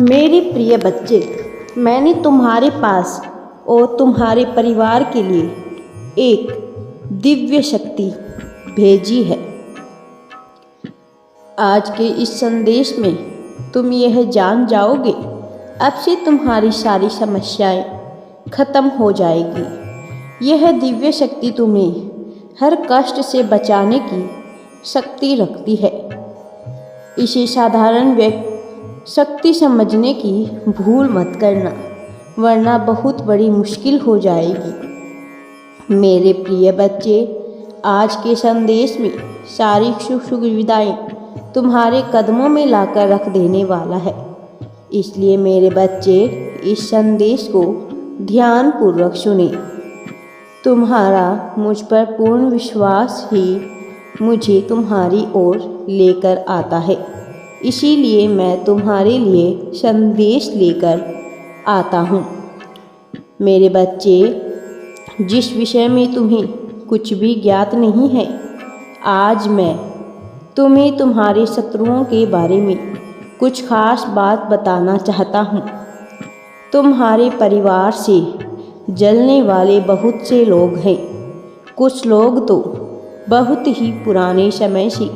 मेरे प्रिय बच्चे, मैंने तुम्हारे पास और तुम्हारे परिवार के लिए एक दिव्य शक्ति भेजी है। आज के इस संदेश में तुम यह जान जाओगे, अब से तुम्हारी सारी समस्याएं खत्म हो जाएगी। यह दिव्य शक्ति तुम्हें हर कष्ट से बचाने की शक्ति रखती है। इसे साधारण शक्ति समझने की भूल मत करना, वरना बहुत बड़ी मुश्किल हो जाएगी। मेरे प्रिय बच्चे, आज के संदेश में सारी सुख सुविधाएं तुम्हारे कदमों में लाकर रख देने वाला है। इसलिए मेरे बच्चे, इस संदेश को ध्यानपूर्वक सुने। तुम्हारा मुझ पर पूर्ण विश्वास ही मुझे तुम्हारी ओर लेकर आता है। इसीलिए मैं तुम्हारे लिए संदेश लेकर आता हूँ। मेरे बच्चे, जिस विषय में तुम्हें कुछ भी ज्ञात नहीं है, आज मैं तुम्हें तुम्हारे शत्रुओं के बारे में कुछ खास बात बताना चाहता हूँ। तुम्हारे परिवार से जलने वाले बहुत से लोग हैं। कुछ लोग तो बहुत ही पुराने समय से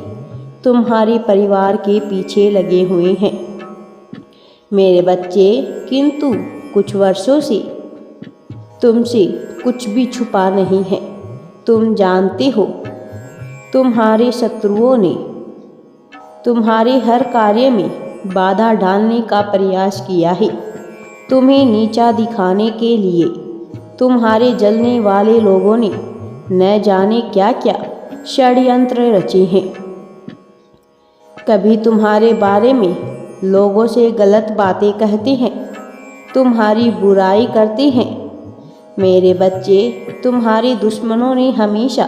तुम्हारे परिवार के पीछे लगे हुए हैं। मेरे बच्चे, किंतु कुछ वर्षों से तुमसे कुछ भी छुपा नहीं है। तुम जानते हो, तुम्हारे शत्रुओं ने तुम्हारे हर कार्य में बाधा डालने का प्रयास किया है। तुम्हें नीचा दिखाने के लिए तुम्हारे जलने वाले लोगों ने न जाने क्या क्या षड्यंत्र रचे हैं। कभी तुम्हारे बारे में लोगों से गलत बातें कहते हैं, तुम्हारी बुराई करते हैं। मेरे बच्चे, तुम्हारे दुश्मनों ने हमेशा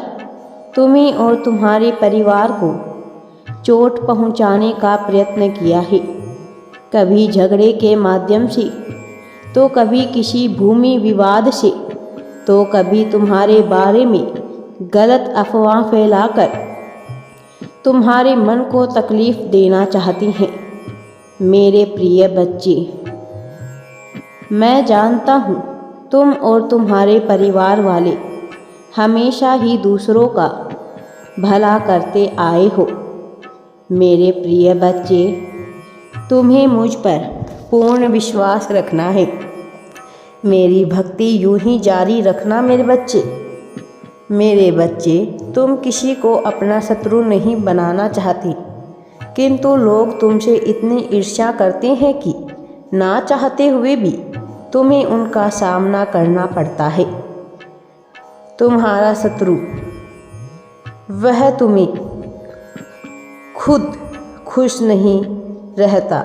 तुम्हें और तुम्हारे परिवार को चोट पहुंचाने का प्रयत्न किया है। कभी झगड़े के माध्यम से, तो कभी किसी भूमि विवाद से, तो कभी तुम्हारे बारे में गलत अफवाह फैलाकर तुम्हारे मन को तकलीफ देना चाहती हैं। मेरे प्रिय बच्चे, मैं जानता हूँ तुम और तुम्हारे परिवार वाले हमेशा ही दूसरों का भला करते आए हो। मेरे प्रिय बच्चे, तुम्हें मुझ पर पूर्ण विश्वास रखना है। मेरी भक्ति यूं ही जारी रखना। मेरे बच्चे, तुम किसी को अपना शत्रु नहीं बनाना चाहती, किंतु लोग तुमसे इतनी ईर्ष्या करते हैं कि ना चाहते हुए भी तुम्हें उनका सामना करना पड़ता है। तुम्हारा शत्रु वह तुम्हें खुद खुश नहीं रहता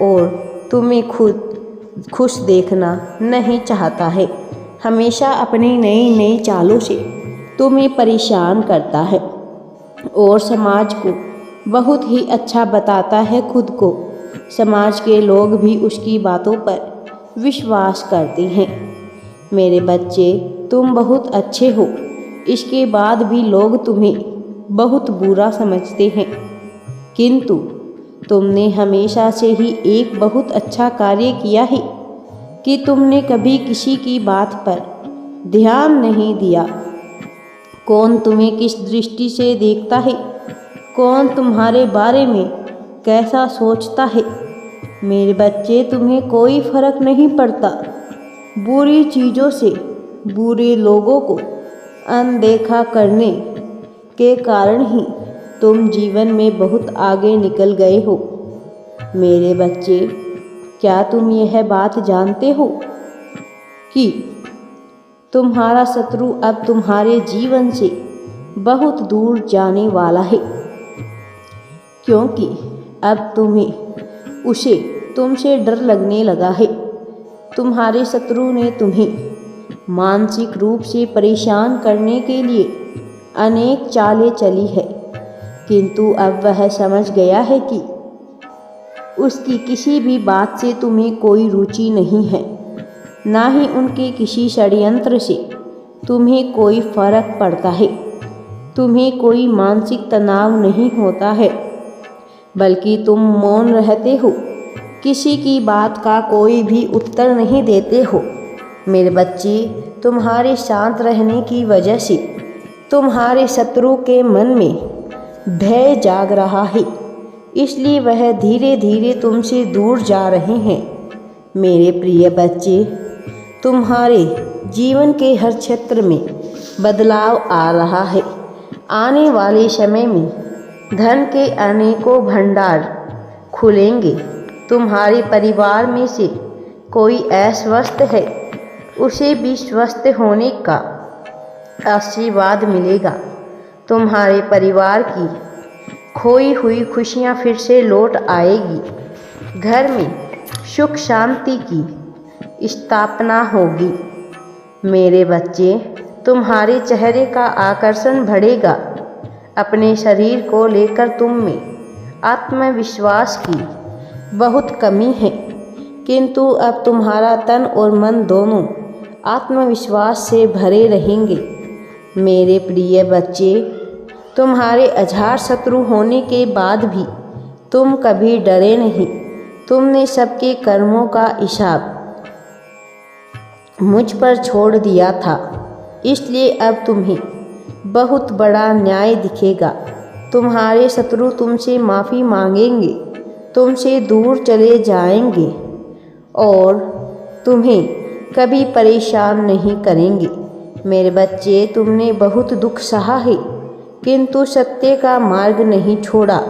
और तुम्हें खुद खुश देखना नहीं चाहता है। हमेशा अपनी नई नई चालों से तुम्हें परेशान करता है और समाज को बहुत ही अच्छा बताता है खुद को। समाज के लोग भी उसकी बातों पर विश्वास करते हैं। मेरे बच्चे, तुम बहुत अच्छे हो, इसके बाद भी लोग तुम्हें बहुत बुरा समझते हैं। किंतु तुमने हमेशा से ही एक बहुत अच्छा कार्य किया है कि तुमने कभी किसी की बात पर ध्यान नहीं दिया। कौन तुम्हें किस दृष्टि से देखता है, कौन तुम्हारे बारे में कैसा सोचता है, मेरे बच्चे, तुम्हें कोई फर्क नहीं पड़ता। बुरी चीज़ों से, बुरे लोगों को अनदेखा करने के कारण ही तुम जीवन में बहुत आगे निकल गए हो। मेरे बच्चे, क्या तुम यह बात जानते हो कि तुम्हारा शत्रु अब तुम्हारे जीवन से बहुत दूर जाने वाला है, क्योंकि अब उसे तुमसे डर लगने लगा है। तुम्हारे शत्रु ने तुम्हें मानसिक रूप से परेशान करने के लिए अनेक चालें चली है, किंतु अब वह समझ गया है कि उसकी किसी भी बात से तुम्हें कोई रुचि नहीं है, ना ही उनके किसी षड्यंत्र से तुम्हें कोई फर्क पड़ता है। तुम्हें कोई मानसिक तनाव नहीं होता है, बल्कि तुम मौन रहते हो किसी की बात का कोई भी उत्तर नहीं देते हो। मेरे बच्चे, तुम्हारे शांत रहने की वजह से तुम्हारे शत्रु के मन में भय जाग रहा है, इसलिए वह धीरे धीरे तुमसे दूर जा रहे हैं। मेरे प्रिय बच्चे, तुम्हारे जीवन के हर क्षेत्र में बदलाव आ रहा है। आने वाले समय में धन के अनेकों भंडार खुलेंगे। तुम्हारे परिवार में से कोई अस्वस्थ है, उसे भी स्वस्थ होने का आशीर्वाद मिलेगा। तुम्हारे परिवार की खोई हुई खुशियाँ फिर से लौट आएगी। घर में सुख शांति की स्थापना होगी। मेरे बच्चे, तुम्हारे चेहरे का आकर्षण बढ़ेगा। अपने शरीर को लेकर तुम में आत्मविश्वास की बहुत कमी है, किंतु अब तुम्हारा तन और मन दोनों आत्मविश्वास से भरे रहेंगे। मेरे प्रिय बच्चे, तुम्हारे अझार शत्रु होने के बाद भी तुम कभी डरे नहीं। तुमने सबके कर्मों का हिसाब मुझ पर छोड़ दिया था, इसलिए अब तुम्हें बहुत बड़ा न्याय दिखेगा। तुम्हारे शत्रु तुमसे माफ़ी मांगेंगे, तुमसे दूर चले जाएंगे और तुम्हें कभी परेशान नहीं करेंगे। मेरे बच्चे, तुमने बहुत दुख सहा है, किंतु सत्य का मार्ग नहीं छोड़ा,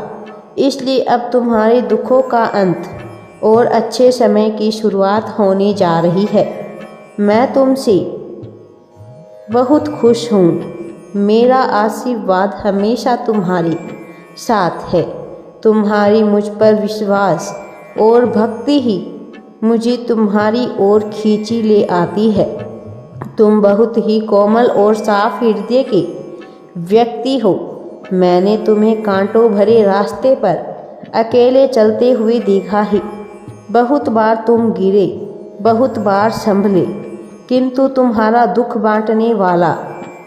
इसलिए अब तुम्हारे दुखों का अंत और अच्छे समय की शुरुआत होने जा रही है। मैं तुमसे बहुत खुश हूँ। मेरा आशीर्वाद हमेशा तुम्हारे साथ है। तुम्हारी मुझ पर विश्वास और भक्ति ही मुझे तुम्हारी ओर खींची ले आती है। तुम बहुत ही कोमल और साफ हृदय के व्यक्ति हो। मैंने तुम्हें कांटों भरे रास्ते पर अकेले चलते हुए देखा है। बहुत बार तुम गिरे, बहुत बार संभले, किंतु तुम्हारा दुख बांटने वाला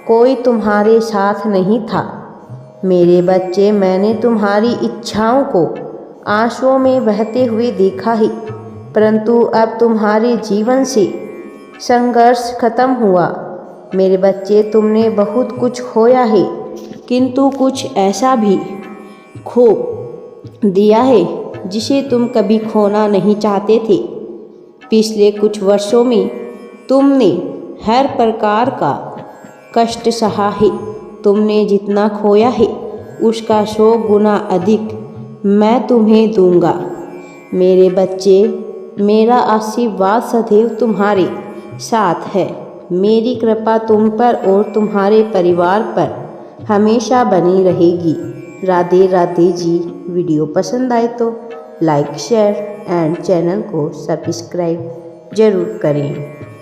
कोई तुम्हारे साथ नहीं था। मेरे बच्चे, मैंने तुम्हारी इच्छाओं को आंसुओं में बहते हुए देखा है, परंतु अब तुम्हारे जीवन से संघर्ष खत्म हुआ। मेरे बच्चे, तुमने बहुत कुछ खोया है, किंतु कुछ ऐसा भी खो दिया है जिसे तुम कभी खोना नहीं चाहते थे। पिछले कुछ वर्षों में तुमने हर प्रकार का कष्ट सहा है। तुमने जितना खोया है उसका 100 गुना अधिक मैं तुम्हें दूंगा। मेरे बच्चे, मेरा आशीर्वाद सदैव तुम्हारे साथ है। मेरी कृपा तुम पर और तुम्हारे परिवार पर हमेशा बनी रहेगी। राधे राधे जी। वीडियो पसंद आए तो लाइक, शेयर एंड चैनल को सब्सक्राइब ज़रूर करें।